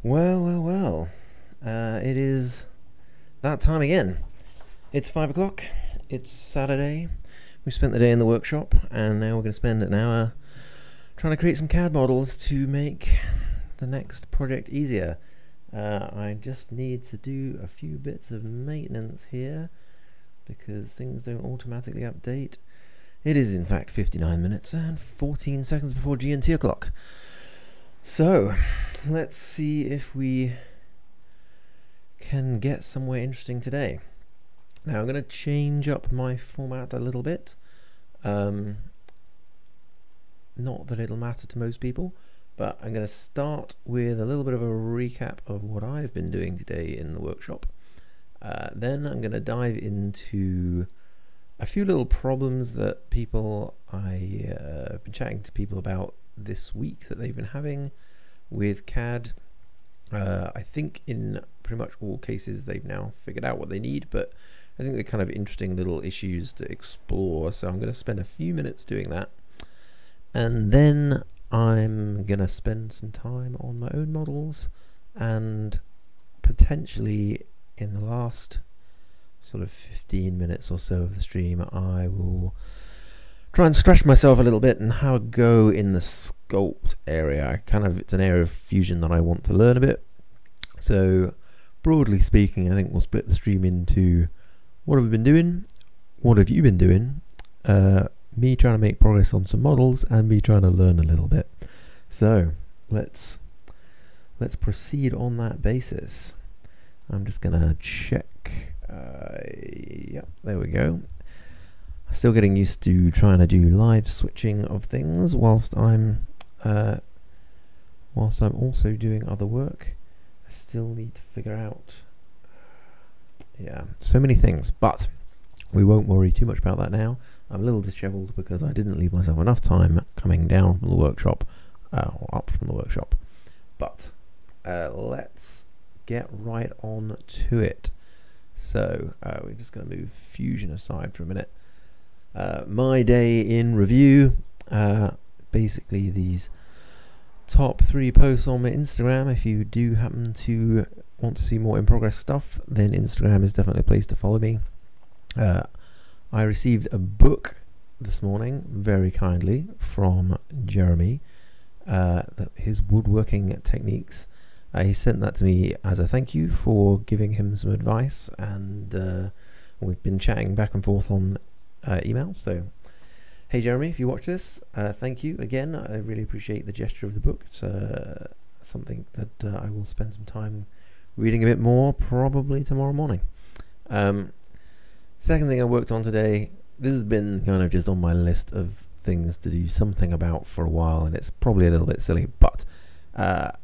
Well. It is that time again. It's 5 o'clock. It's Saturday. We spent the day in the workshop, and now we're going to spend an hour trying to create some CAD models to make the next project easier. I just need to do a few bits of maintenance here because things don't automatically update. It is in fact 59 minutes and 14 seconds before GMT o'clock. So let's see if we can get somewhere interesting today. Now I'm going to change up my format a little bit. Not that it'll matter to most people, but I'm going to start with a little bit of a recap of what I've been doing today in the workshop. Then I'm going to dive into a few little problems that I've been chatting to people about this week that they've been having with CAD. I think in pretty much all cases they've now figured out what they need, but I think they're kind of interesting little issues to explore, so I'm going to spend a few minutes doing that, and then I'm going to spend some time on my own models, and potentially in the last sort of 15 minutes or so of the stream I will try and stretch myself a little bit and have a go in the sculpt area. It's an area of Fusion that I want to learn a bit. So broadly speaking, I think we'll split the stream into what have we been doing, what have you been doing, me trying to make progress on some models, and me trying to learn a little bit. So let's proceed on that basis. I'm just gonna check. Yep, there we go. Still getting used to trying to do live switching of things whilst I'm also doing other work. I still need to figure out, so many things, but we won't worry too much about that now. I'm a little disheveled because I didn't leave myself enough time coming down from the workshop, or up from the workshop. But let's get right on to it. So we're just going to move Fusion aside for a minute. My day in review, basically these top 3 posts on my Instagram. If you do happen to want to see more in progress stuff, then Instagram is definitely a place to follow me. I received a book this morning very kindly from Jeremy, his woodworking techniques. He sent that to me as a thank you for giving him some advice, and we've been chatting back and forth on email. So hey Jeremy, if you watch this, thank you again. I really appreciate the gesture of the book. It's something that I will spend some time reading a bit more, probably tomorrow morning. Second thing I worked on today, this has been kind of just on my list of things to do something about for a while, and it's probably a little bit silly, but a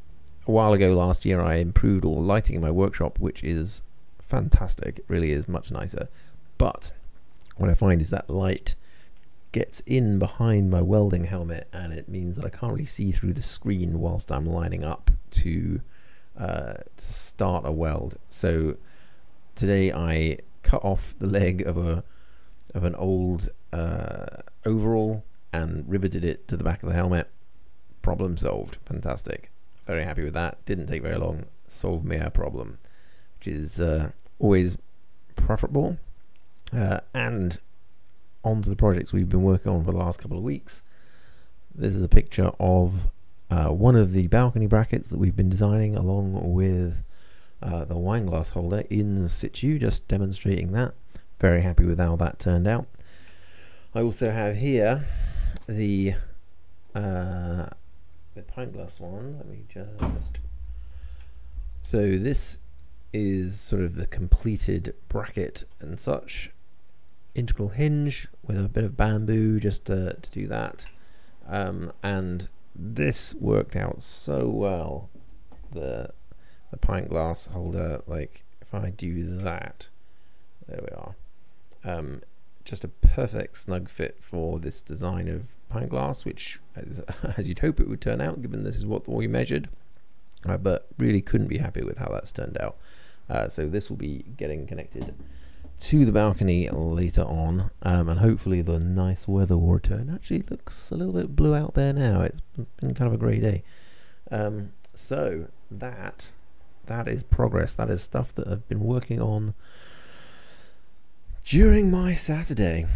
while ago last year I improved all the lighting in my workshop, which is fantastic. It really is much nicer, but what I find is that light gets in behind my welding helmet, and it means that I can't really see through the screen whilst I'm lining up to start a weld. So today I cut off the leg of an old overall and riveted it to the back of the helmet. Problem solved. Fantastic. Very happy with that. Didn't take very long. Solved me a problem, which is always preferable. And on to the projects we've been working on for the last couple of weeks. This is a picture of one of the balcony brackets that we've been designing along with the wine glass holder in situ, just demonstrating that. Very happy with how that turned out. I also have here the pint glass one. Let me just... So this is sort of the completed bracket and such. Integral hinge with a bit of bamboo just to do that, and this worked out so well. The pint glass holder, like if I do that, there we are. Just a perfect snug fit for this design of pint glass, which as you'd hope it would turn out, given this is what we measured, but really couldn't be happy with how that's turned out. So this will be getting connected to the balcony later on, and hopefully the nice weather will return. Actually, it looks a little bit blue out there now. It's been kind of a grey day. So that is progress. That is stuff that I've been working on during my Saturday.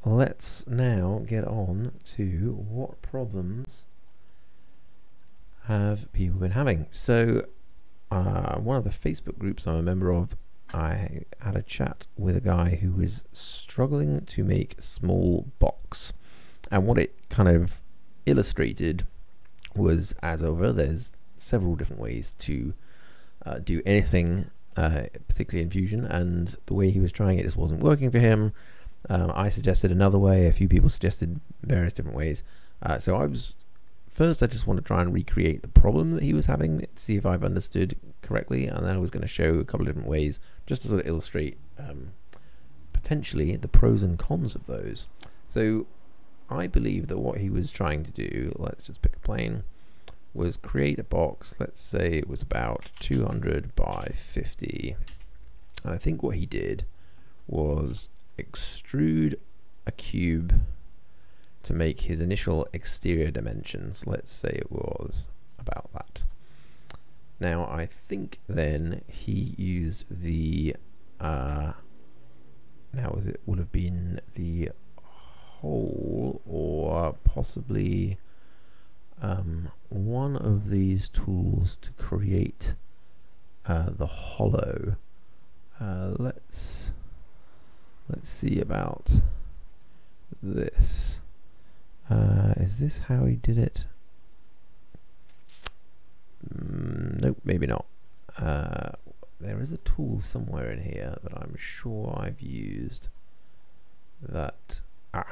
Let's now get on to what problems have people been having. So one of the Facebook groups I'm a member of, I had a chat with a guy who was struggling to make a small box, and what it kind of illustrated was, as over, there's several different ways to do anything, particularly in Fusion, and the way he was trying it just wasn't working for him. I suggested another way, a few people suggested various different ways. So I just want to try and recreate the problem that he was having, see if I've understood correctly, and then I was going to show a couple of different ways just to sort of illustrate potentially the pros and cons of those. So I believe that what he was trying to do, let's just pick a plane, was create a box. Let's say it was about 200 by 50. And I think what he did was extrude a cube to make his initial exterior dimensions. Let's say it was about that. Now I think then he used the would have been the hole, or possibly one of these tools to create the hollow. Let's see about this. Is this how he did it? Nope, maybe not. There is a tool somewhere in here that I'm sure I've used. That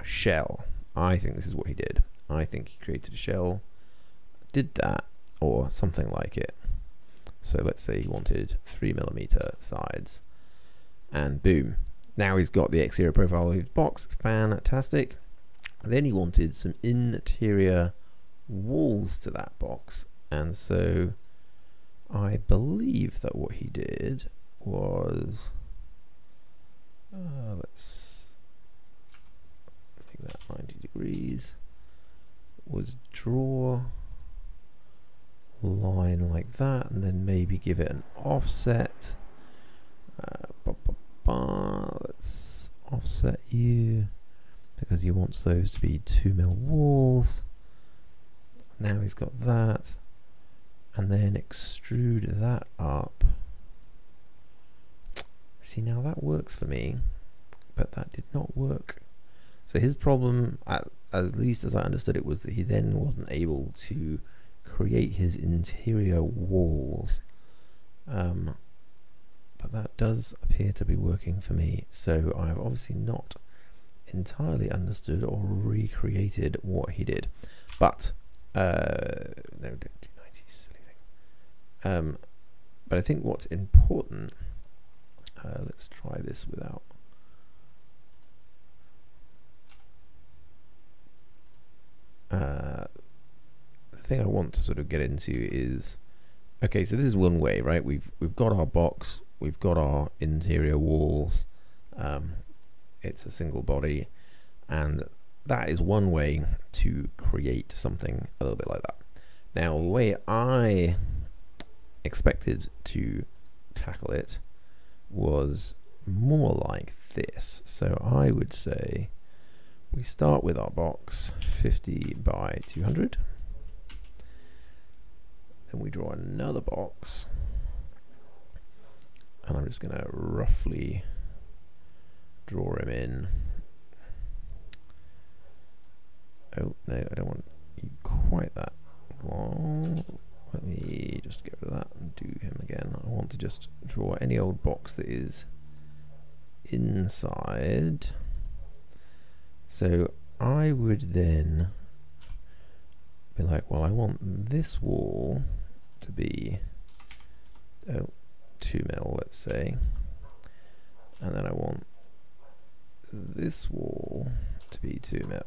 shell. I think this is what he did. I think he created a shell, did that, or something like it. So let's say he wanted 3mm sides, and boom. Now he's got the exterior profile of his box. Fantastic. Then he wanted some interior walls to that box, and so I believe that what he did was let's make that 90 degrees, was draw a line like that, and then maybe give it an offset. Let's offset you, because he wants those to be 2mm walls. Now he's got that, and then extrude that up. See, now that works for me, but that did not work. So his problem, at least as I understood it, was that he then wasn't able to create his interior walls. But that does appear to be working for me, so I've obviously not entirely understood or recreated what he did. But no, don't do 90, silly thing. But I think what's important, let's try this without the thing I want to sort of get into is, okay, so this is one way, right? We've got our box, we've got our interior walls, it's a single body, and that is one way to create something a little bit like that. Now, the way I expected to tackle it was more like this. So I would say we start with our box 50 by 200. Then we draw another box, and I'm just going to roughly draw him in. Oh no, I don't want quite that long. Let me just get rid of that and do him again. I want to just draw any old box that is inside. So I would then be like, well, I want this wall to be 2mm, let's say, and then I want this wall to be 2mm.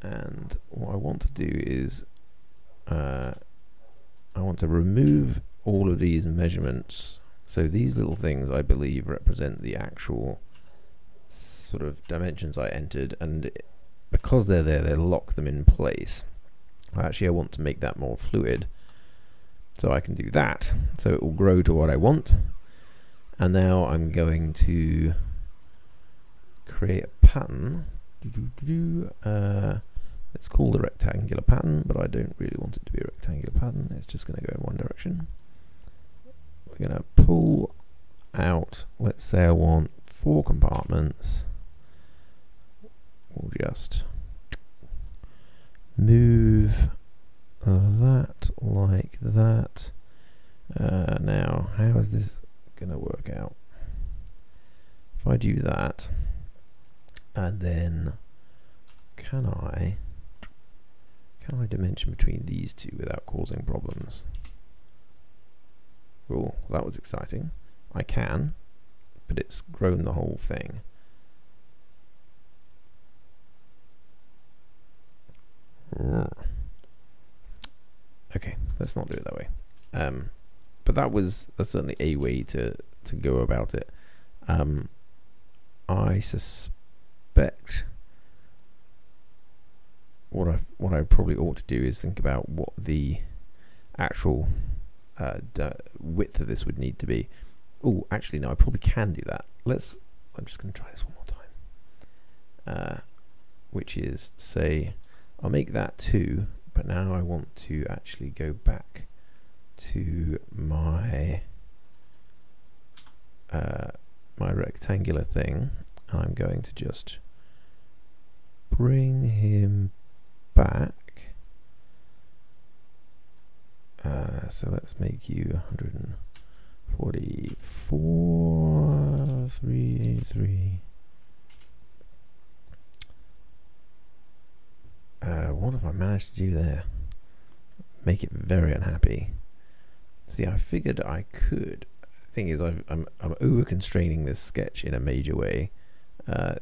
And what I want to do is I want to remove all of these measurements. So these little things, I believe, represent the actual sort of dimensions I entered, and because they're there, they lock them in place. Actually, I want to make that more fluid, so I can do that. So it will grow to what I want. And now I'm going to create a pattern. Let's call the rectangular pattern, but I don't really want it to be a rectangular pattern. It's just going to go in one direction. We're going to pull out, let's say I want 4 compartments. We'll just move that like that. Now, how is this going to work out? If I do that, and then can I dimension between these two without causing problems? Oh, that was exciting. I can, but it's grown the whole thing. Okay, let's not do it that way. But that's certainly a way to go about it. I suspect what I probably ought to do is think about what the actual width of this would need to be. Oh, actually no, I probably can do that. I'm just going to try this one more time. Which is, say, I'll make that 2, but now I want to actually go back to my my rectangular thing, and I'm going to just bring him back. So let's make you 144, 383. What have I managed to do there? Make it very unhappy. See, I figured I could. The thing is, I'm over constraining this sketch in a major way.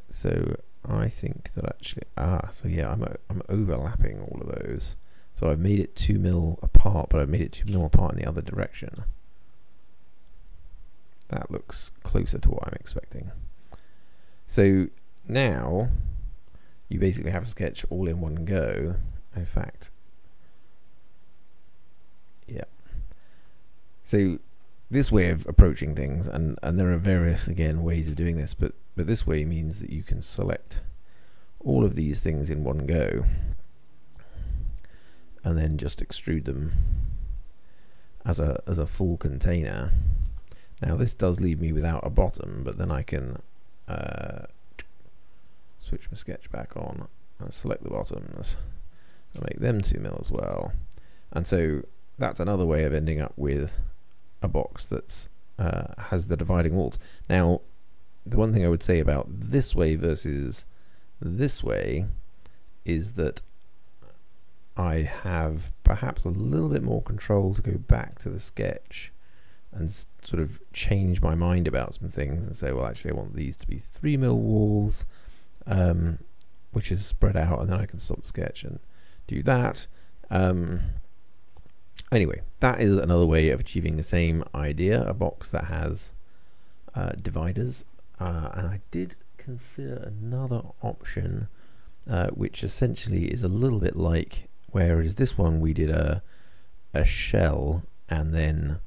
So I think that actually, so yeah, I'm overlapping all of those. So I've made it 2 mil apart, but I've made it 2 mil apart in the other direction. That looks closer to what I'm expecting. So now you basically have a sketch all in one go. In fact, yeah. So this way of approaching things, and there are various, again, ways of doing this, but this way means that you can select all of these things in one go and then just extrude them as a full container. Now this does leave me without a bottom, but then I can switch my sketch back on and select the bottoms and make them 2 mil as well. And so that's another way of ending up with a box that's has the dividing walls. Now, the one thing I would say about this way versus this way is that I have perhaps a little bit more control to go back to the sketch and sort of change my mind about some things and say, well, actually I want these to be 3 mil walls, which is spread out, and then I can stop the sketch and do that. Anyway, that is another way of achieving the same idea, a box that has dividers. And I did consider another option, which essentially is a little bit like, whereas this one we did a shell and then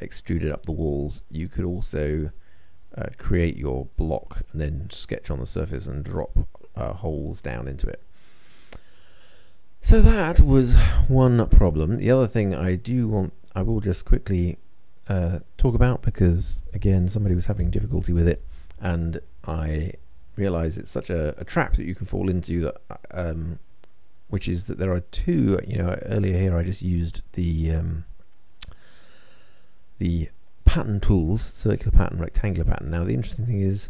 extruded up the walls, you could also create your block and then sketch on the surface and drop holes down into it. So that was one problem. The other thing I will just quickly talk about, because again somebody was having difficulty with it, and I realize it's such a trap that you can fall into, that which is that there are two, earlier here I just used the pattern tools, circular pattern, rectangular pattern. Now the interesting thing is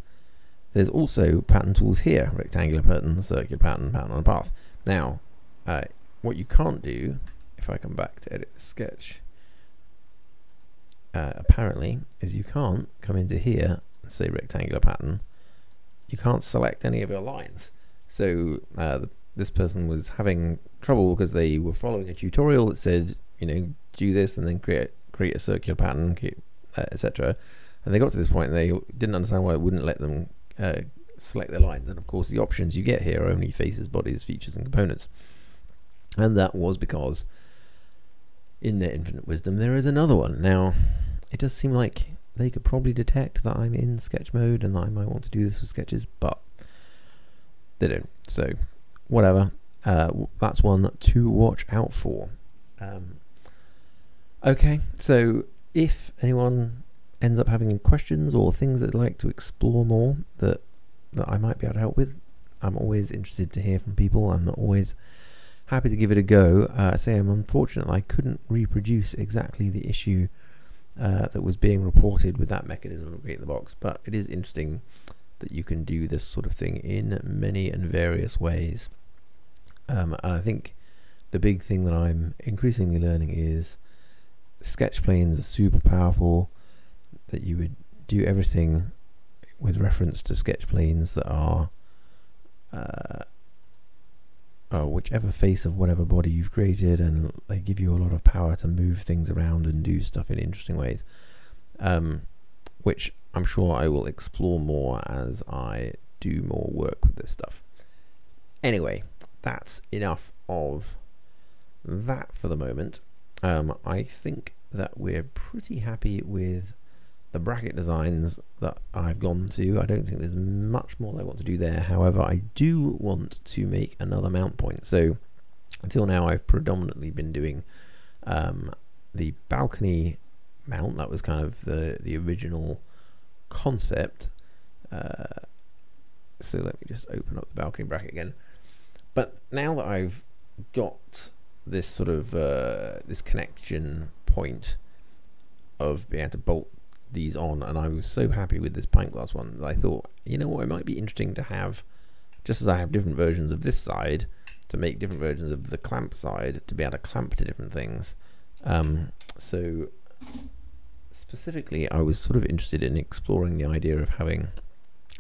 there's also pattern tools here, rectangular pattern, circular pattern, pattern on a path. Now what you can't do, if I come back to edit the sketch, apparently, is you can't come into here and say rectangular pattern. You can't select any of your lines. So this person was having trouble because they were following a tutorial that said, do this and then create a circular pattern, etc. And they got to this point and they didn't understand why it wouldn't let them select their lines. And of course, the options you get here are only faces, bodies, features, and components. And that was because, in their infinite wisdom, there is another one. Now, it does seem like they could probably detect that I'm in sketch mode and that I might want to do this with sketches, but they don't. So, whatever. That's one to watch out for. Okay, so if anyone ends up having questions or things that they'd like to explore more that I might be able to help with, I'm always interested to hear from people. I'm always happy to give it a go. I'm unfortunate I couldn't reproduce exactly the issue that was being reported with that mechanism of creating the box, but it is interesting that you can do this sort of thing in many and various ways. And I think the big thing that I'm increasingly learning is sketch planes are super powerful, that you would do everything with reference to sketch planes that are whichever face of whatever body you've created, and they give you a lot of power to move things around and do stuff in interesting ways, which I'm sure I will explore more as I do more work with this stuff. Anyway, that's enough of that for the moment. I think that we're pretty happy with the bracket designs that I've gone to. I don't think there's much more that I want to do there. However, I do want to make another mount point. So until now, I've predominantly been doing the balcony mount. That was kind of the original concept. So let me just open up the balcony bracket again. But now that I've got this sort of this connection point of being able to bolt these on, and I was so happy with this pint glass one that I thought, you know what, it might be interesting to have, just as I have different versions of this side, to make different versions of the clamp side to be able to clamp to different things. So specifically, I was sort of interested in exploring the idea of having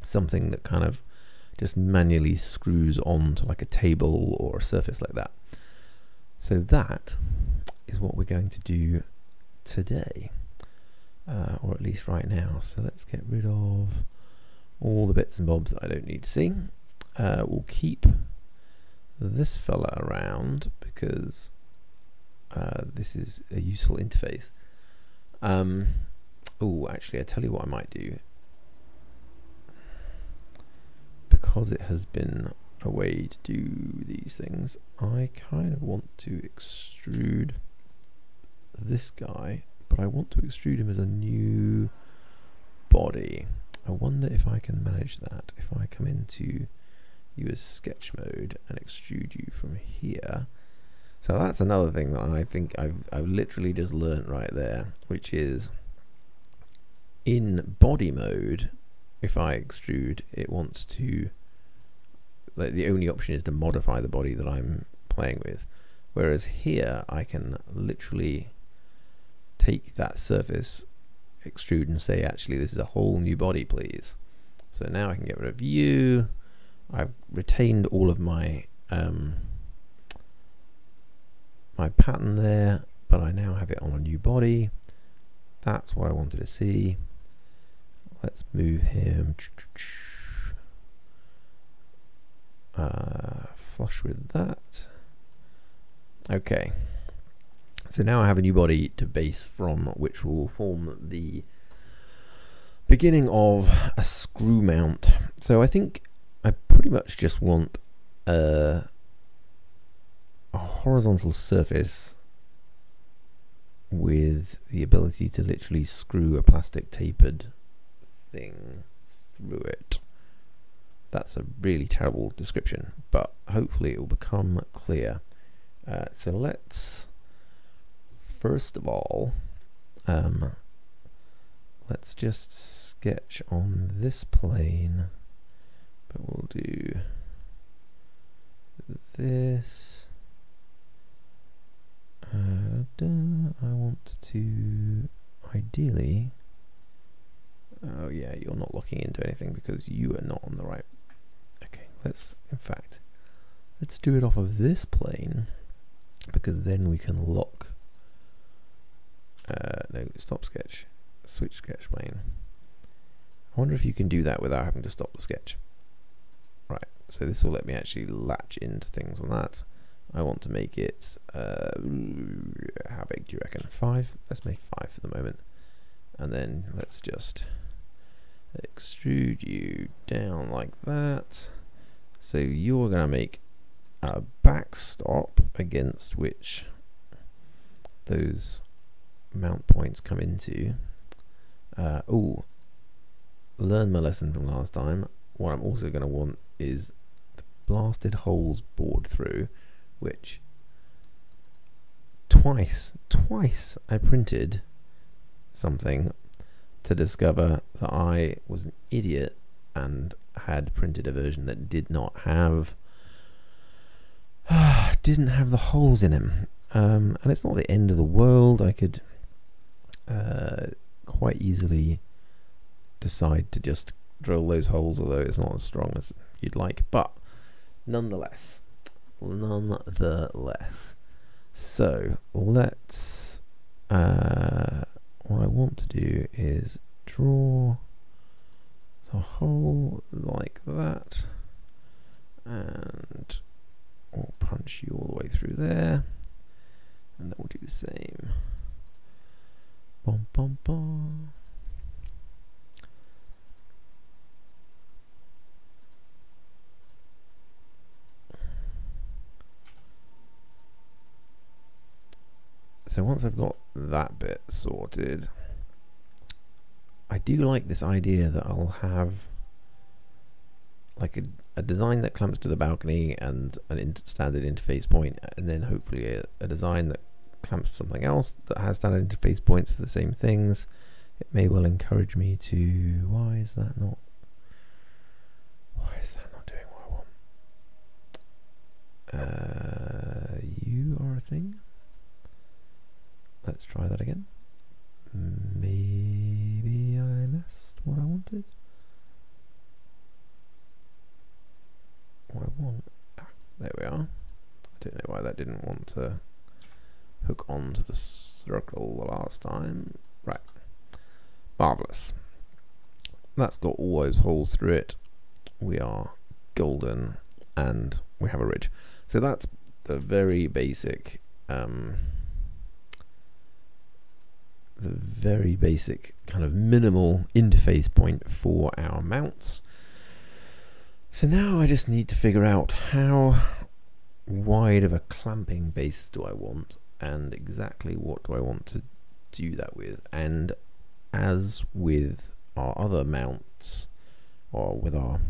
something that kind of just manually screws onto like a table or a surface like that. So that is what we're going to do today. Or at least right now. So let's get rid of all the bits and bobs that I don't need to see. We'll keep this fella around because this is a useful interface. Oh, actually, I tell you what I might do. Because it has been a way to do these things, I kind of want to extrude this guy, but I want to extrude him as a new body. I wonder if I can manage that if I come into use sketch mode and extrude you from here. So that's another thing that I think I've literally just learnt right there, which is in body mode, if I extrude, it wants to, like, the only option is to modify the body that I'm playing with, whereas here I can literally take that surface, extrude, and say, actually, this is a whole new body, please. So now I can get rid of you. I've retained all of my my pattern there, but I now have it on a new body. That's what I wanted to see. Let's move him flush with that. Okay. So now I have a new body to base from, which will form the beginning of a screw mount. So I think I pretty much just want a horizontal surface with the ability to literally screw a plastic tapered thing through it. That's a really terrible description, but hopefully it will become clear. So let's first of all, let's just sketch on this plane, but we'll do this. I want to ideally, oh yeah, you're not looking into anything because you are not on the right. Okay, let's do it off of this plane, because then we can lock. No, stop sketch, switch sketch plane. I wonder if you can do that without having to stop the sketch. Right, so this will let me actually latch into things on that. I want to make it, how big do you reckon? 5? Let's make 5 for the moment. And then let's just extrude you down like that. So you're going to make a backstop against which those mount points come into. Oh, learn my lesson from last time. What I'm also going to want is the blasted holes bored through, which twice I printed something to discover that I was an idiot and had printed a version that did not have didn't have the holes in them. And it's not the end of the world. I could quite easily decide to just drill those holes, although it's not as strong as you'd like, but nonetheless. So let's what I want to do is draw the hole like that, and we'll punch you all the way through there, and then we'll do the same. Bum, bum, bum. So once I've got that bit sorted, I do like this idea that I'll have like a design that clamps to the balcony and an standard interface point, and then hopefully a design that clamps to something else that has standard interface points for the same things. It may well encourage me to... Why is that not doing what I want? You are a thing. Let's try that again. Maybe I missed what I wanted. What I want. There we are. I don't know why that didn't want to hook onto the circle the last time. Right. Marvellous. That's got all those holes through it. We are golden, and we have a ridge. So that's the very basic kind of minimal interface point for our mounts. So now I just need to figure out how wide of a clamping base do I want, and exactly what do I want to do that with. And as with our other mounts, or with our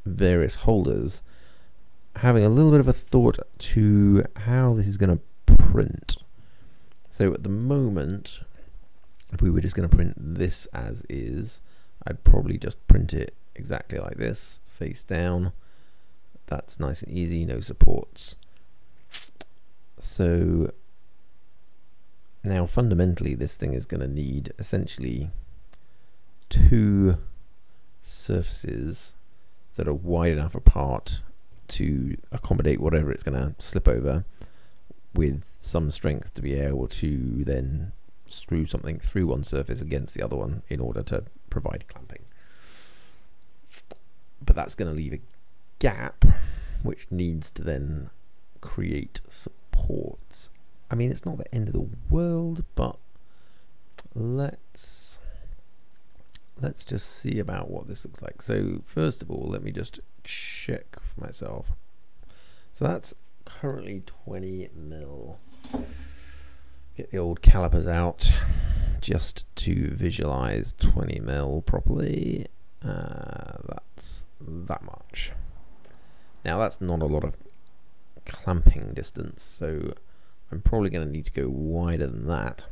various holders, having a little bit of a thought to how this is going to print. So at the moment, if we were just going to print this as is, I'd probably just print it exactly like this, face down. That's nice and easy, no supports. So now fundamentally this thing is going to need essentially 2 surfaces that are wide enough apart to accommodate whatever it's going to slip over, with some strength to be able to then screw something through one surface against the other one in order to provide clamping. But that's going to leave a gap which needs to then create supports. I mean, it's not the end of the world, but let's just see about what this looks like. So first of all, let me just check for myself. So that's currently 20 mil. Get the old calipers out just to visualize 20 mil properly. That's that much. Now that's not a lot of clamping distance, so I'm probably going to need to go wider than that.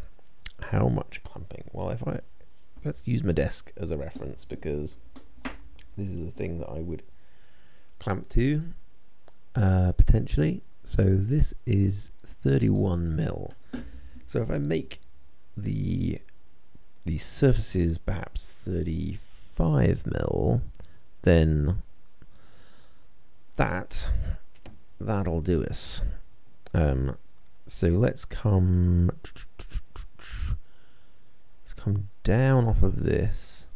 How much clamping? Well, let's use my desk as a reference, because this is a thing that I would clamp to potentially. So this is 31 mil. So if I make the surfaces perhaps 35 mil, then that'll do us. So let's come down off of this.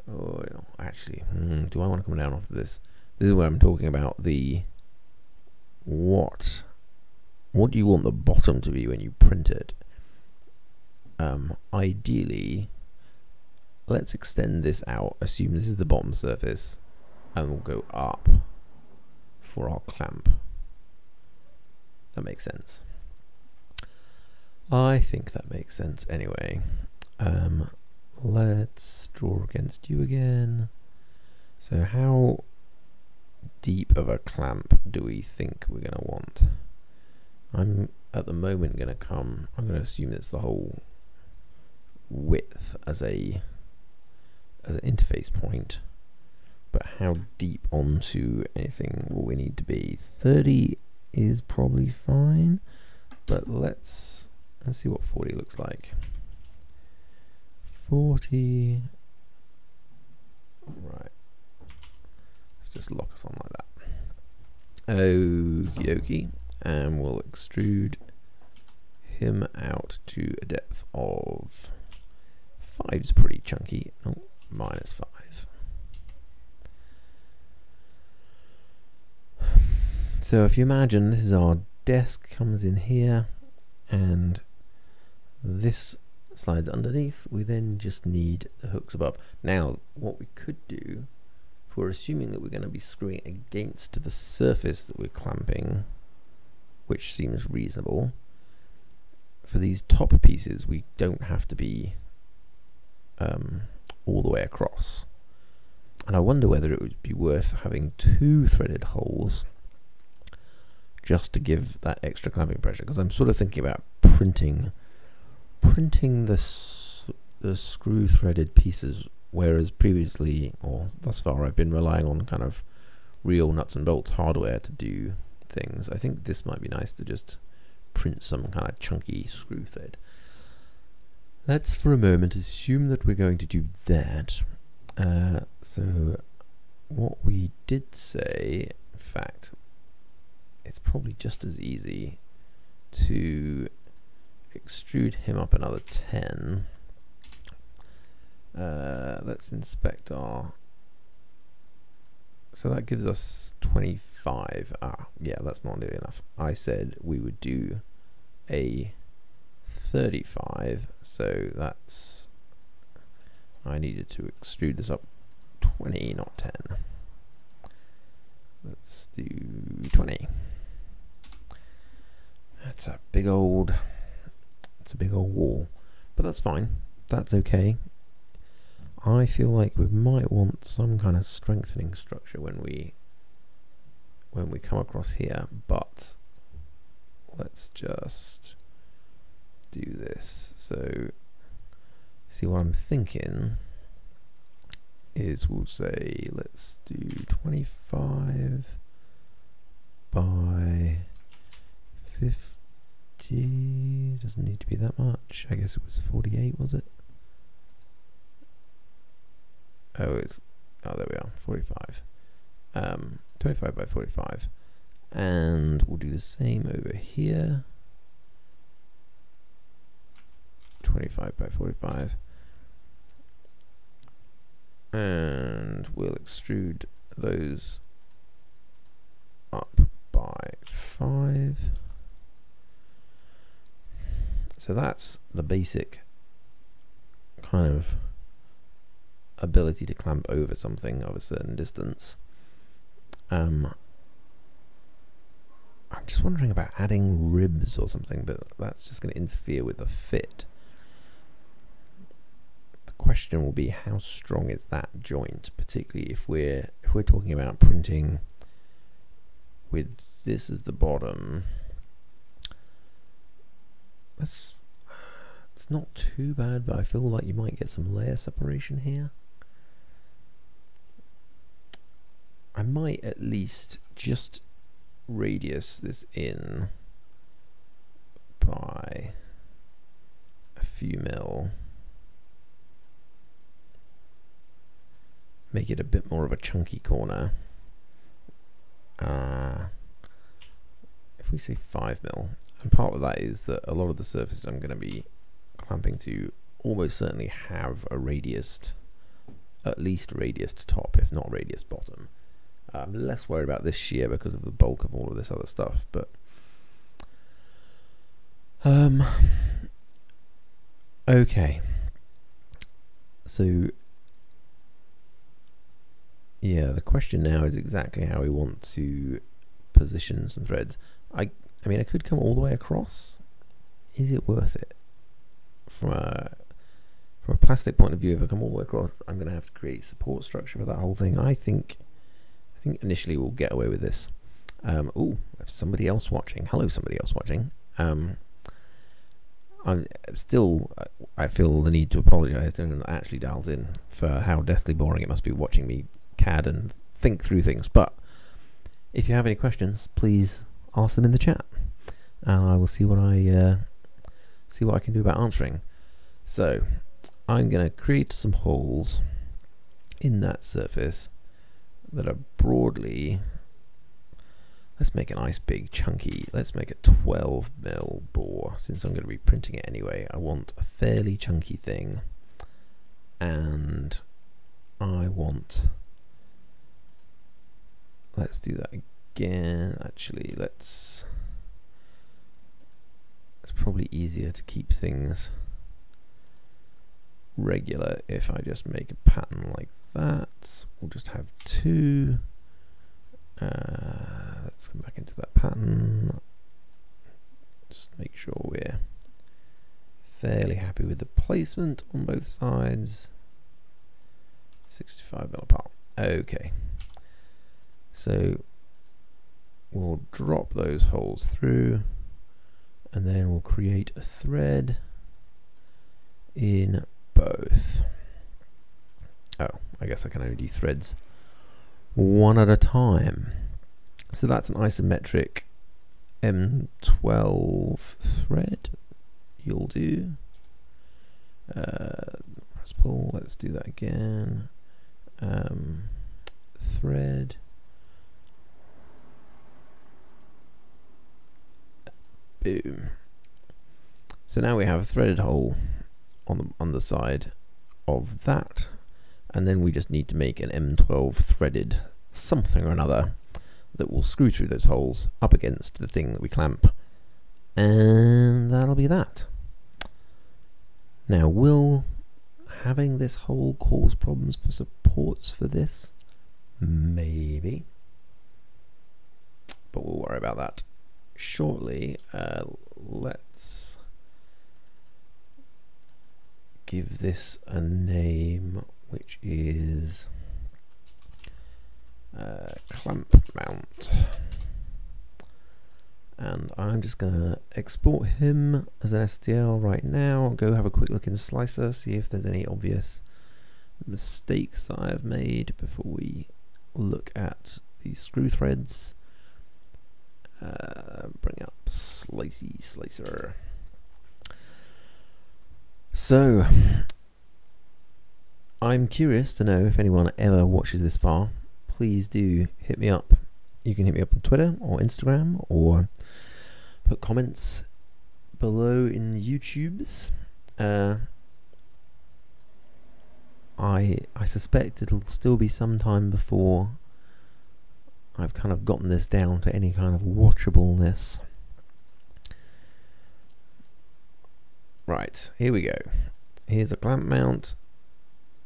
Oh, actually, do I want to come down off of this? This is where I'm talking about the what do you want the bottom to be when you print it? Ideally, let's extend this out, assume this is the bottom surface, and we'll go up for our clamp. That makes sense. I think that makes sense anyway. Let's draw against you again. So how deep of a clamp do we think we're going to want? I'm at the moment going to assume it's the whole width as an interface point, but how deep onto anything will we need to be? 30 is probably fine, but let's see what 40 looks like. 40, right, let's just lock us on like that. Okie dokie, and we'll extrude him out to a depth of 5's pretty chunky. Oh, -5. So if you imagine this is our desk, comes in here, and this slides underneath, we then just need the hooks above. Now, what we could do, if we're assuming that we're going to be screwing against the surface that we're clamping, which seems reasonable, for these top pieces, we don't have to be all the way across. And I wonder whether it would be worth having 2 threaded holes just to give that extra clamping pressure, because I'm sort of thinking about printing the screw threaded pieces, whereas previously, or thus far, I've been relying on kind of real nuts and bolts hardware to do things. I think this might be nice to just print some kind of chunky screw thread. Let's for a moment assume that we're going to do that. So what we did say, in fact, it's probably just as easy to extrude him up another 10. Let's inspect our, so that gives us 25. Yeah, that's not nearly enough. I said we would do a 35, so that's, I needed to extrude this up 20, not 10. Let's do 20. That's a big old wall, but that's fine. That's okay. I feel like we might want some kind of strengthening structure when we come across here, but let's just do this. So see, what I'm thinking is we'll say let's do 25 by 50. Doesn't need to be that much. I guess it was 48, was it? Oh, there we are, 45. 25 by 45. And we'll do the same over here. 25 by 45. And we'll extrude those up by 5. So that's the basic kind of ability to clamp over something of a certain distance. I'm just wondering about adding ribs or something, but that's just going to interfere with the fit. The question will be, how strong is that joint, particularly if we're talking about printing with this as the bottom. It's not too bad, but I feel like you might get some layer separation here. I might at least just radius this in by a few mil. Make it a bit more of a chunky corner. If we say 5 mil, and part of that is that a lot of the surfaces I'm going to be clamping to almost certainly have a radiused, at least radiused top, if not radiused bottom. I'm less worried about this shear because of the bulk of all of this other stuff, but okay. So yeah, the question now is exactly how we want to position some threads. I mean, I could come all the way across. Is it worth it? From a plastic point of view, if I come all the way across, I'm going to have to create support structure for that whole thing. I think initially we'll get away with this. Oh, somebody else watching. Hello, somebody else watching. I'm still, I feel the need to apologise to anyone that actually dials in for how deathly boring it must be watching me CAD and think through things. But if you have any questions, please ask them in the chat, and I will see what I can do about answering. So I'm going to create some holes in that surface that are broadly, let's make a nice big chunky, let's make a 12mm bore, since I'm going to be printing it anyway. I want a fairly chunky thing, and I want, let's do that again. Actually, it's probably easier to keep things regular if I just make a pattern like that. We'll just have two. Let's come back into that pattern. Just make sure we're fairly happy with the placement on both sides. 65mm apart. Okay. So we'll drop those holes through, and then we'll create a thread in both. Oh, I guess I can only do threads one at a time. So that's an isometric M12 thread. You'll do. Press pull. Let's do that again. Thread. Boom. So now we have a threaded hole on the underside of that, and then we just need to make an M12 threaded something or another that will screw through those holes up against the thing that we clamp, and that'll be that. Now, will having this hole cause problems for supports for this? Maybe, but we'll worry about that shortly. Let's give this a name, which is clamp mount, and I'm just gonna export him as an STL right now. Go have a quick look in the slicer, see if there's any obvious mistakes that I have made before we look at these screw threads. Bring up slicey slicer. So I'm curious to know if anyone ever watches this far. Please do hit me up. You can hit me up on Twitter or Instagram, or put comments below in YouTube's. I suspect it'll still be some time before I've kind of gotten this down to any kind of watchableness. Right, here we go. Here's a clamp mount.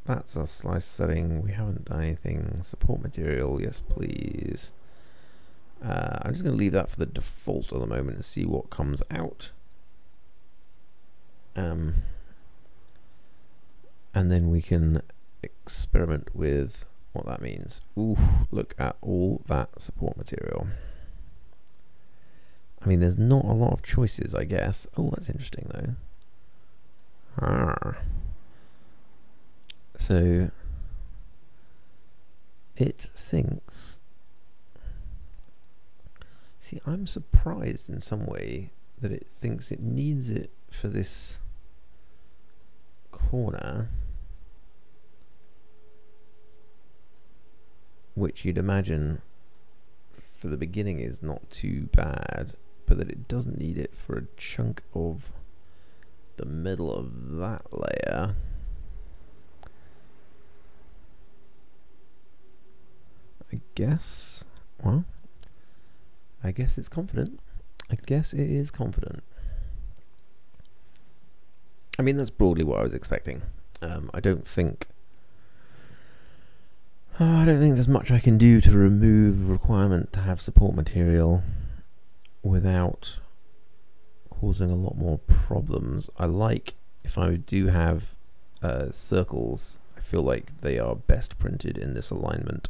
That's a slice setting. We haven't done anything. Support material, yes please. I'm just going to leave that for the default at the moment and see what comes out. And then we can experiment with what that means. Ooh, look at all that support material. I mean, there's not a lot of choices, I guess. Oh, that's interesting though. So it thinks, see, I'm surprised in some way that it thinks it needs it for this corner, which you'd imagine for the beginning is not too bad, but that it doesn't need it for a chunk of the middle of that layer. I I guess, well, I guess it's confident. I guess it is confident. I mean, that's broadly what I was expecting. I don't think there's much I can do to remove the requirement to have support material without causing a lot more problems. I like, if I do have circles, I feel like they are best printed in this alignment.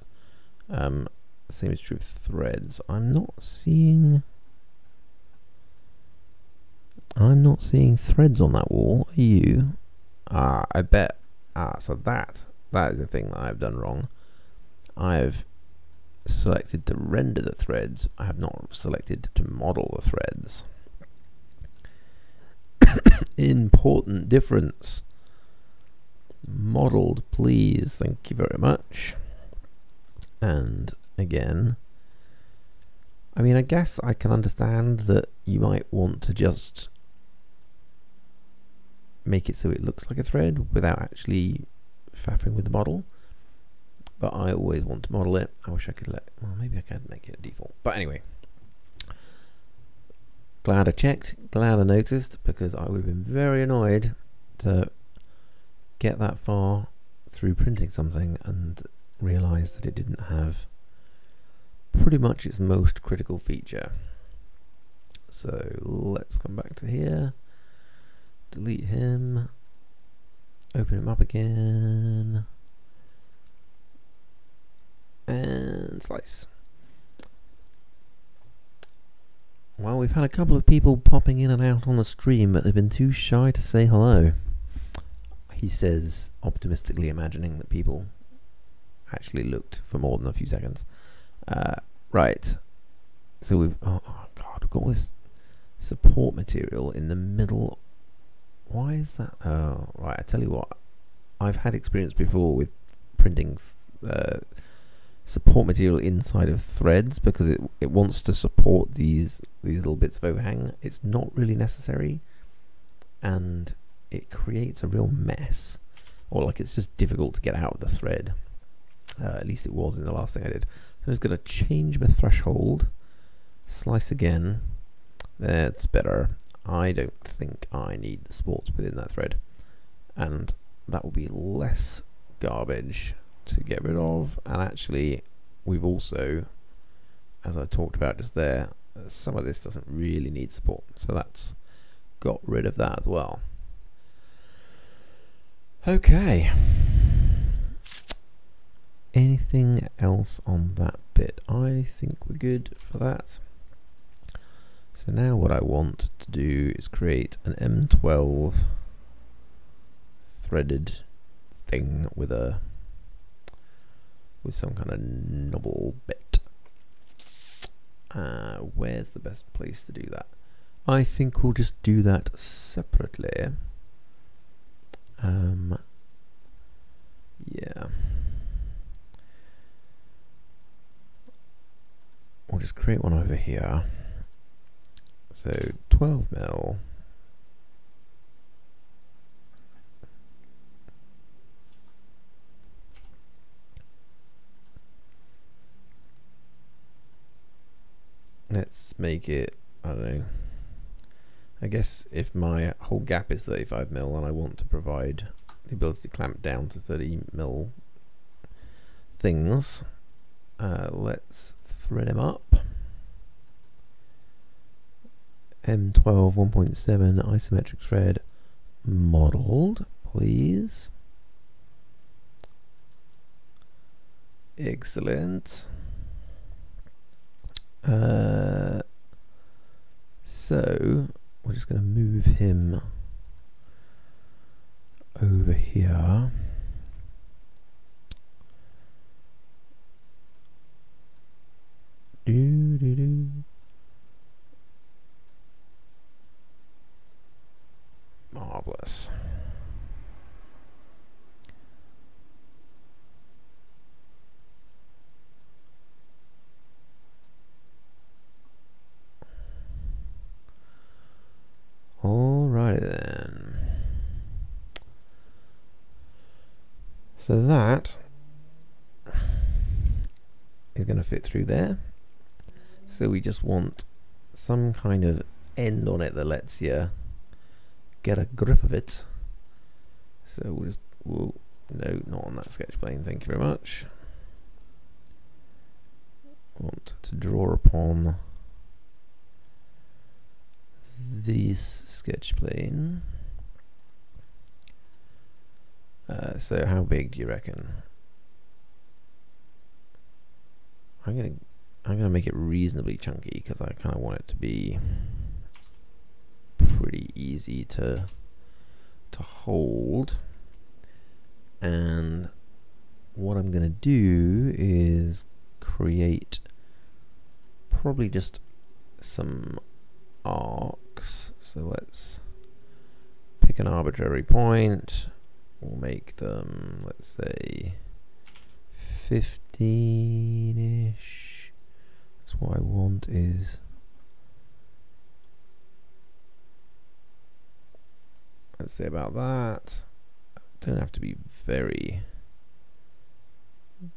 Same is true of threads. I'm not seeing threads on that wall. Are you? I bet. So that is the thing that I've done wrong. I've selected to render the threads. I have not selected to model the threads. Important difference. Modeled, please. Thank you very much. And again, I mean, I guess I can understand that you might want to just make it so it looks like a thread without actually faffing with the model. But I always want to model it. I wish I could well, maybe I can make it a default. But anyway, glad I checked, glad I noticed, because I would have been very annoyed to get that far through printing something and realize that it didn't have pretty much its most critical feature. So let's come back to here, delete him, open him up again, and slice. Well, we've had a couple of people popping in and out on the stream, but they've been too shy to say hello. He says, optimistically imagining that people actually looked for more than a few seconds. Right, so we've got all this support material in the middle. Why is that? Oh, right, I tell you what, I've had experience before with printing support material inside of threads because it wants to support these little bits of overhang. It's not really necessary, and it creates a real mess, or like it's just difficult to get out of the thread. At least it was in the last thing I did. I'm just going to change my threshold, slice again. That's better. I don't think I need the supports within that thread, and that will be less garbage to get rid of. And actually, we've also, as I talked about just there, some of this doesn't really need support, so that's got rid of that as well. Okay. Anything else on that bit? I think we're good for that. So now what I want to do is create an M12 threaded thing with some kind of knobble bit. Where's the best place to do that? I think we'll just do that separately. Yeah. We'll just create one over here. So 12 mil. Let's make it, I don't know, I guess if my whole gap is 35 mil and I want to provide the ability to clamp down to 30 mil things, let's thread them up. M12 1.7 isometric thread modeled, please. Excellent. So we're just going to move him over here. Marvelous. Alrighty then. So that is is going to fit through there. So we just want some kind of end on it that lets you get a grip of it. So we'll no, not on that sketch plane, thank you very much. Want to draw upon this sketch plane. So how big do you reckon? I'm gonna make it reasonably chunky because I kind of want it to be pretty easy to hold. And what I'm gonna do is create probably just some arcs. So let's pick an arbitrary point. We'll make them, let's say, 15-ish. So what I want is, let's say about that. Don't have to be very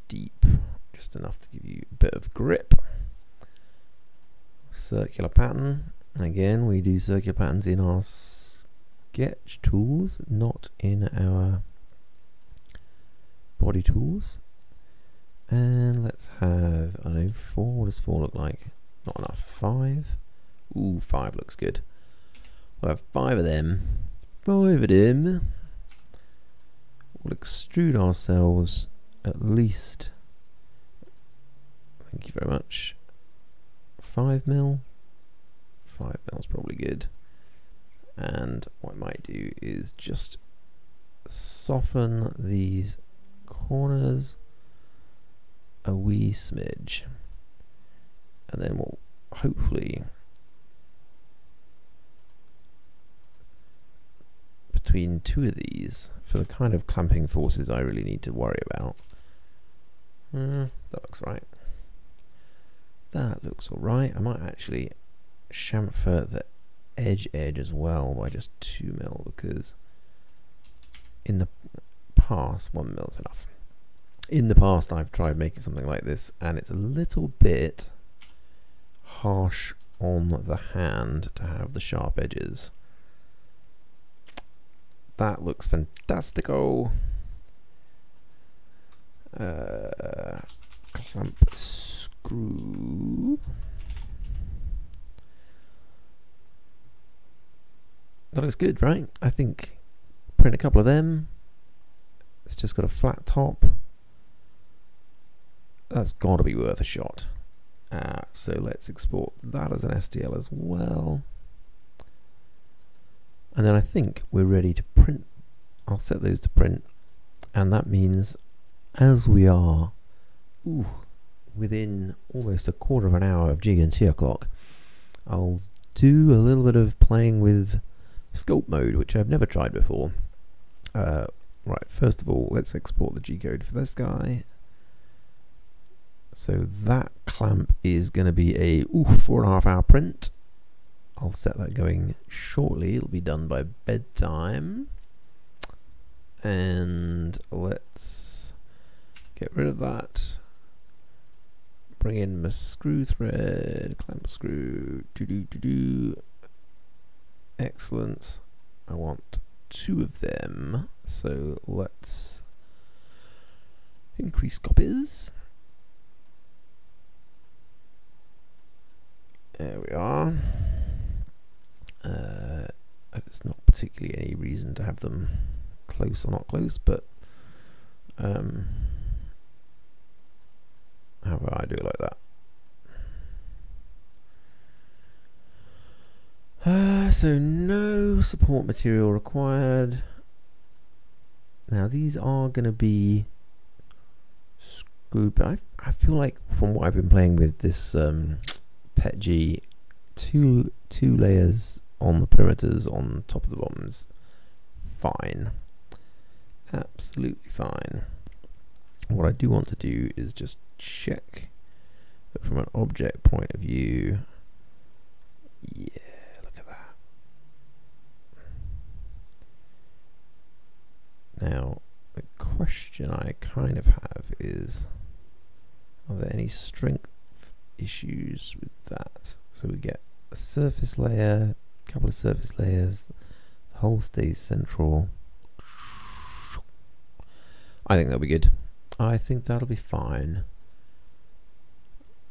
deep, just enough to give you a bit of grip. Circular pattern. Again, we do circular patterns in our sketch tools, not in our body tools. And let's have, I don't know, 4. What does 4 look like? Not enough. 5. Ooh, 5 looks good. We'll have 5 of them. 5 of them. We'll extrude ourselves at least, thank you very much, 5 mil. 5 mil is probably good. And what I might do is just soften these corners a wee smidge, and then we'll hopefully between 2 of these, for the kind of clamping forces I really need to worry about. That looks right. That looks alright. I might actually chamfer the edge as well by just 2 mil, because in the past 1 mil is enough. In the past I've tried making something like this and it's a little bit harsh on the hand to have the sharp edges. That looks fantastico. Clamp screw. That looks good, right? I think print a couple of them. It's just got a flat top. That's got to be worth a shot. So let's export that as an STL as well. And then I think we're ready to print. I'll set those to print. And that means as we are within almost a quarter of an hour of jig and tier clock, I'll do a little bit of playing with sculpt mode, which I've never tried before. Right, first of all, let's export the G code for this guy. So that clamp is going to be a 4.5 hour print. I'll set that going shortly. It'll be done by bedtime. And let's get rid of that. Bring in my screw thread, clamp screw, excellent. I want 2 of them, so let's increase copies. There we are. There's not particularly any reason to have them close or not close, but how about I do it like that? So no support material required. Now these are going to be screwed, but I feel like from what I've been playing with this Pet G, two layers on the perimeters on top of the bottoms, fine, absolutely fine. What I do want to do is just check that from an object point of view. Yeah, look at that. Now the question I kind of have is, Are there any strength issues with that? So we get a surface layer, a couple of surface layers, the whole stays central. I think that'll be good. I think that'll be fine.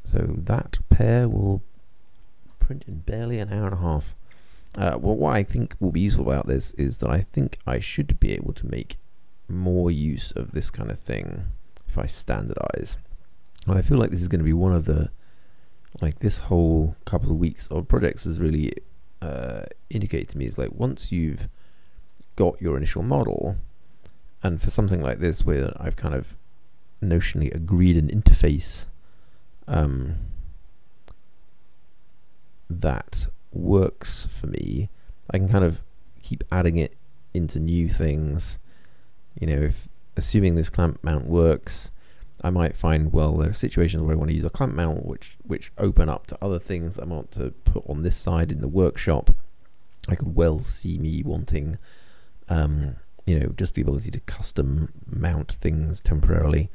So that pair will print in barely an hour and a half. Well, what I think will be useful about this is that I think I should be able to make more use of this kind of thing if I standardize. I feel like this is going to be one of the, like, this whole couple of weeks of projects has really indicated to me is like, once you've got your initial model, and for something like this where I've kind of notionally agreed an interface that works for me, I can kind of keep adding it into new things. You know, if assuming this clamp mount works, I might find, well, there are situations where I want to use a clamp mount which open up to other things I want to put on this side in the workshop. I could well see me wanting you know, just the ability to custom mount things temporarily,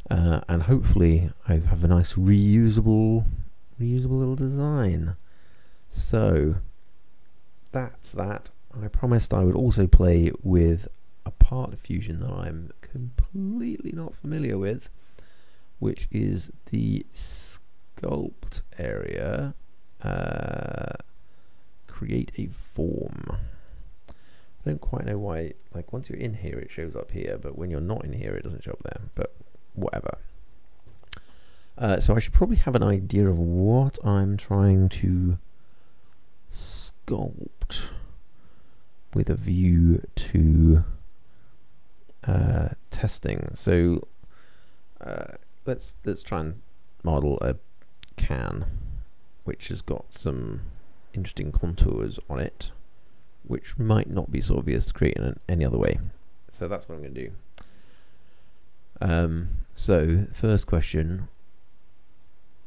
and hopefully I have a nice reusable little design. So that's that. I promised I would also play with a part of Fusion that I'm completely not familiar with, which is the sculpt area. Create a form. I don't quite know why, like, once you're in here it shows up here, but when you're not in here it doesn't show up there, but whatever. So I should probably have an idea of what I'm trying to sculpt with a view to testing. So let's try and model a can which has got some interesting contours on it, which might not be so obvious to create in any other way. So that's what I'm going to do. So first question,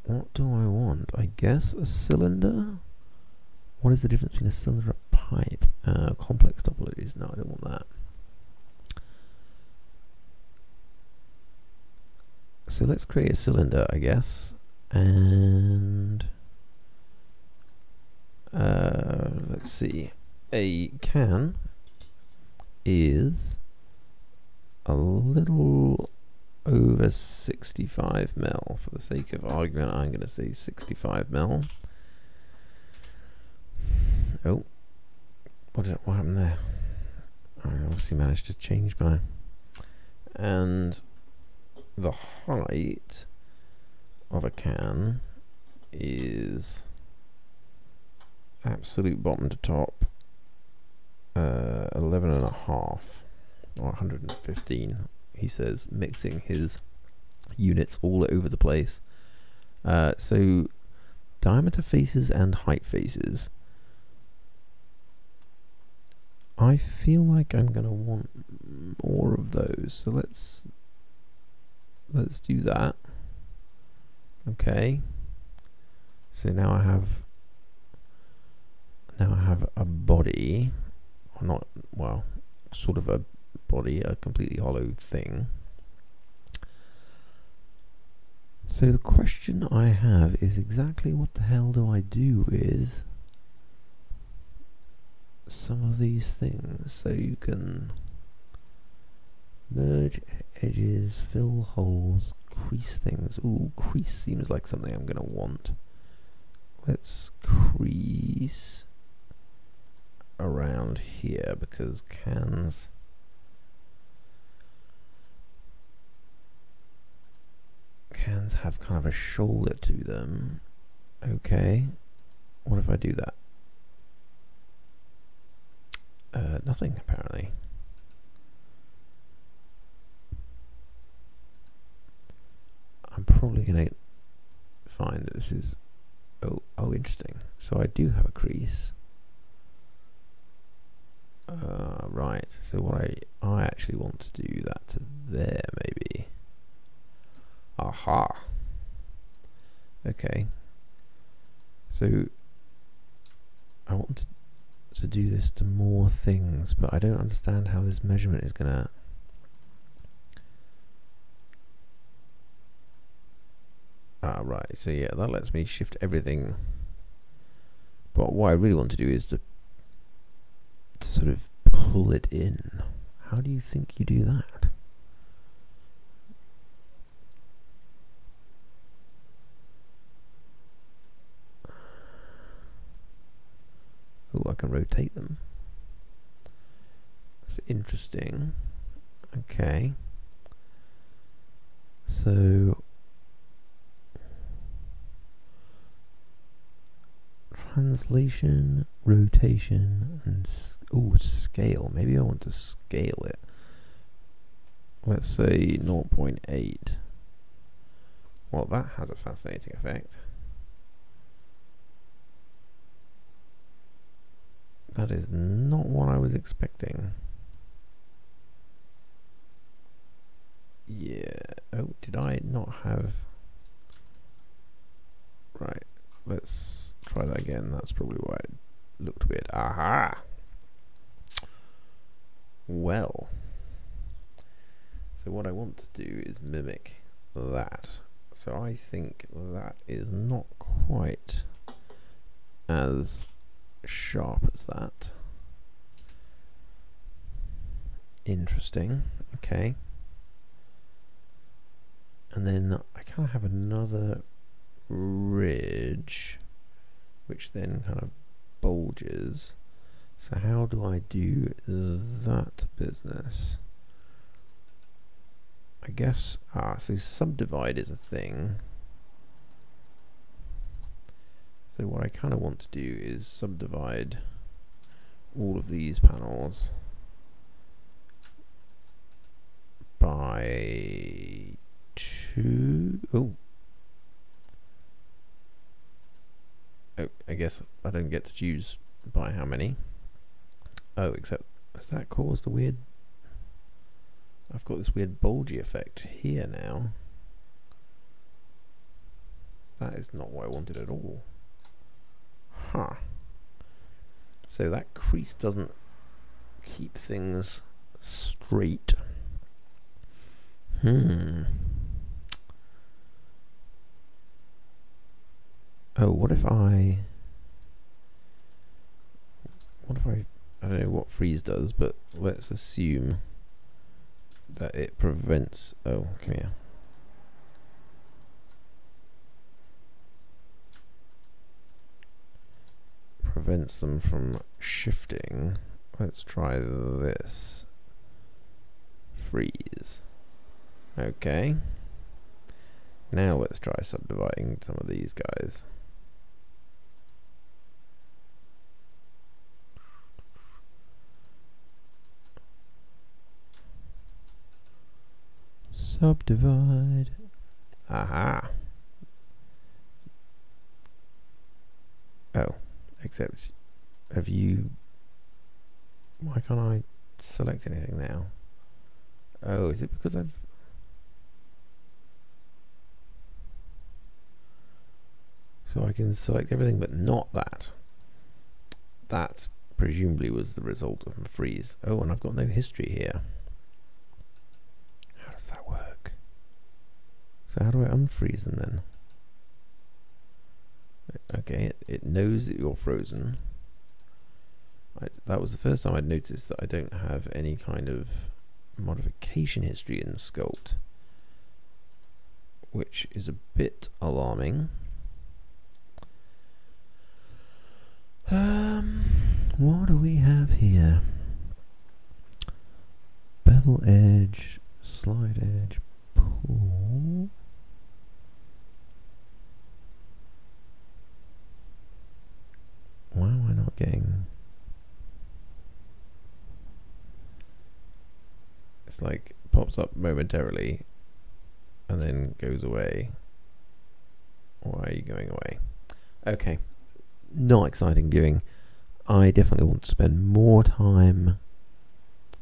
what do I want? I guess a cylinder? What is the difference between a cylinder and a pipe? Complex topologies. No, I don't want that. So let's create a cylinder, I guess. And let's see. A can is a little over 65 mil. For the sake of argument, I'm going to say 65 mil. Oh, what happened there? I obviously managed to change my... And the height of a can is absolute bottom to top 11 and a half, or 115, he says, mixing his units all over the place. So diameter faces and height faces, I feel like I'm gonna want more of those, so let's do that. Okay, so now I have a body, or not, well, sort of a body, a completely hollow thing. So the question I have is exactly what the hell do I do with some of these things? So you can merge edges, fill holes, crease things. Ooh, crease seems like something I'm gonna want. Let's crease around here because cans have kind of a shoulder to them. Okay, what if I do that? Nothing apparently. I'm probably gonna find that this is oh interesting. So I do have a crease. Right, so what I actually want to do that to there maybe. Aha. Okay. So I want to do this to more things, but I don't understand how this measurement is gonna Ah, right. So yeah, that lets me shift everything. But what I really want to do is to sort of pull it in. How do you think you do that? Oh, I can rotate them. That's interesting. Okay. So translation, rotation, and scale. Maybe I want to scale it. Let's say 0.8. Well, that has a fascinating effect. That is not what I was expecting. Yeah. Oh, did I not have... Right. Let's try that again. That's probably why it looked weird. Aha! Well. So what I want to do is mimic that. So I think that is not quite as sharp as that. Interesting. Okay. And then I kind of have another ridge which then kind of bulges. So how do I do that business? I guess, so subdivide is a thing. So what I kind of want to do is subdivide all of these panels by 2. Oh, I guess I don't get to choose by how many. Oh, except has that caused a weird... I've got this weird bulgy effect here now. That is not what I wanted at all. Huh. So that crease doesn't keep things straight. Oh, what if I I don't know what freeze does, but let's assume that it prevents... Oh, come here. Prevents them from shifting. Let's try this. Freeze. Okay. Now let's try subdividing some of these guys. Subdivide. Aha. Oh, except have you... Why can't I select anything now? Oh, is it because I've... So I can select everything but not that. That presumably was the result of a freeze. Oh, and I've got no history here. How does that work? So how do I unfreeze them then? Okay, it knows that you're frozen. That was the first time I'd noticed that I don't have any kind of modification history in Sculpt, which is a bit alarming. What do we have here? Bevel edge, slide edge, pull. Why am I not getting... It's like pops up momentarily and then goes away. Why are you going away? Okay, not exciting viewing. I definitely want to spend more time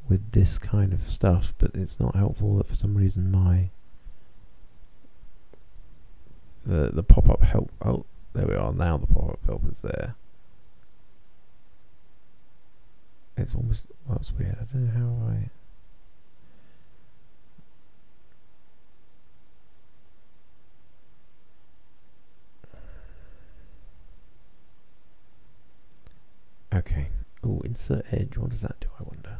with this kind of stuff, but it's not helpful that for some reason my the pop-up help... Oh, there we are. Now the pop-up help is there. It's almost... That's weird. I don't know how I... Oh, insert edge. What does that do, I wonder?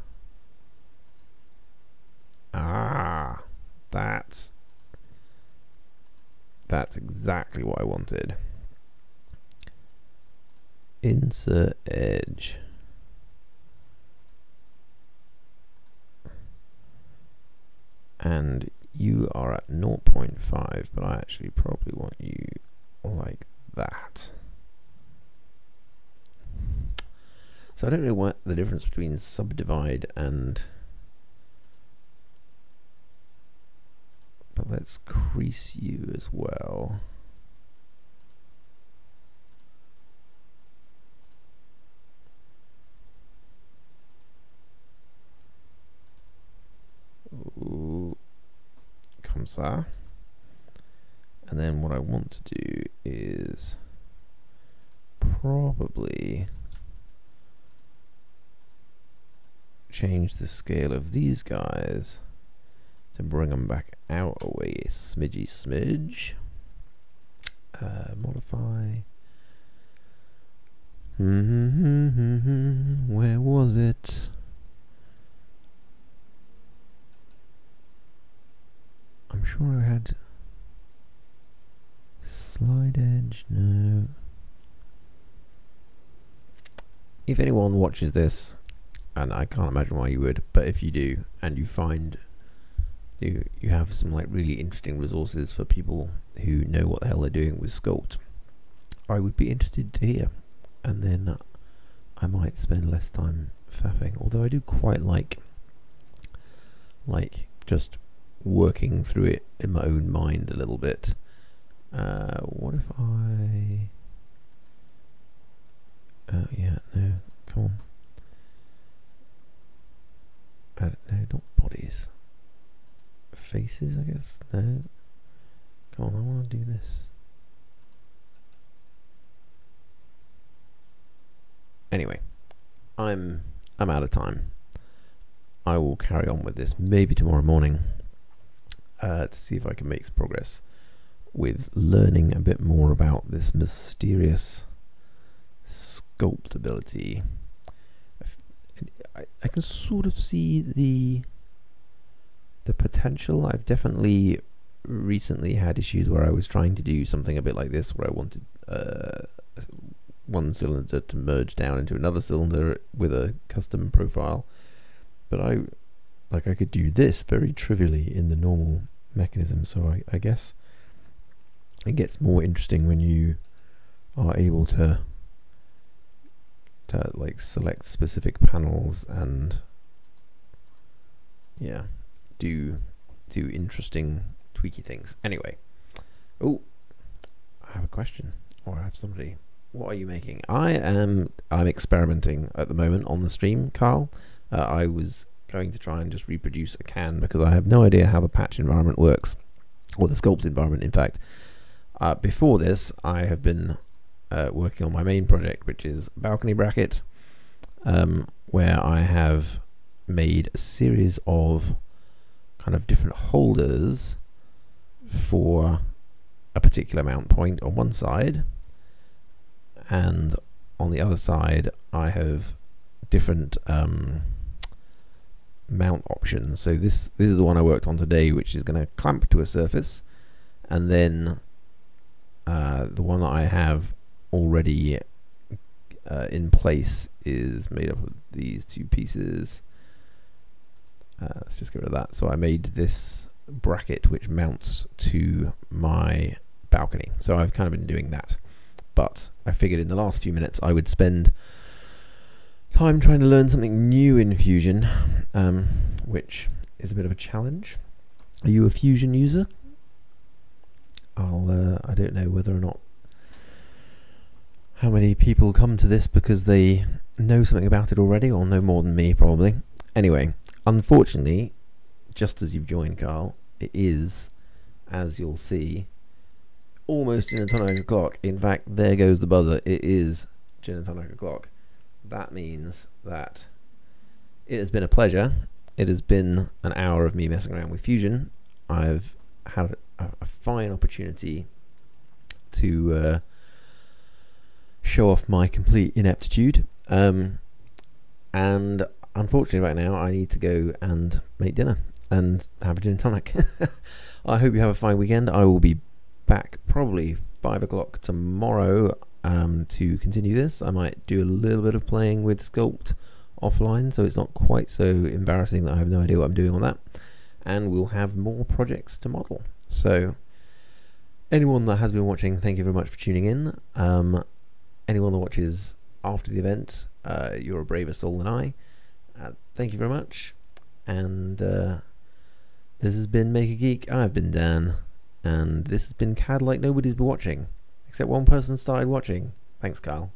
Ah, that's exactly what I wanted. Insert edge. And you are at 0.5, but I actually probably want you like that. So I don't know what the difference between subdivide and... But let's crease you as well. Ooh. Comme ça. And then what I want to do is probably change the scale of these guys to bring them back out away a smidgy smidge. Modify. Where was it? I'm sure I had slide edge. No. If anyone watches this, and I can't imagine why you would, but if you do, and you find you have some like really interesting resources for people who know what the hell they're doing with Sculpt, I would be interested to hear, and then I might spend less time faffing. Although I do quite like just working through it in my own mind a little bit. What if I... yeah, no, come on. No, not bodies. Faces, I guess? No. Come on, I want to do this. Anyway, I'm out of time. I will carry on with this maybe tomorrow morning to see if I can make some progress with learning a bit more about this mysterious sculpt ability. I can sort of see the potential. I've definitely recently had issues where I was trying to do something a bit like this, where I wanted one cylinder to merge down into another cylinder with a custom profile, but I could do this very trivially in the normal mechanism. So I guess it gets more interesting when you are able to like select specific panels and yeah, do interesting tweaky things. Anyway, oh, I have a question, or I have somebody. What are you making? I'm experimenting at the moment on the stream, Carl. I was going to try and just reproduce a can because I have no idea how the patch environment works, or the sculpt environment, in fact. Before this, I have been working on my main project, which is a balcony bracket, where I have made a series of kind of different holders for a particular mount point on one side, and on the other side I have different mount options. So this is the one I worked on today, which is going to clamp to a surface, and then the one that I have already in place is made up of these two pieces. Let's just get rid of that. So I made this bracket which mounts to my balcony. So I've kind of been doing that, but I figured in the last few minutes I would spend time trying to learn something new in Fusion, which is a bit of a challenge. Are you a Fusion user? I don't know whether or not how many people come to this because they know something about it already, or know more than me probably. Anyway, unfortunately, just as you've joined, Carl, it is, as you'll see, almost gin and tonic o'clock. In fact, there goes the buzzer. It is gin and tonic o'clock. That means that it has been a pleasure. It has been an hour of me messing around with Fusion. I've had a fine opportunity to show off my complete ineptitude. And unfortunately right now I need to go and make dinner and have a gin and tonic. I hope you have a fine weekend. I will be back probably 5 o'clock tomorrow to continue this. I might do a little bit of playing with Sculpt offline, so it's not quite so embarrassing that I have no idea what I'm doing on that. And we'll have more projects to model. So anyone that has been watching, thank you very much for tuning in. Anyone that watches after the event, you're a braver soul than I. Thank you very much. And this has been Make a Geek. I've been Dan. And this has been CAD like nobody's been watching. Except one person started watching. Thanks, Kyle.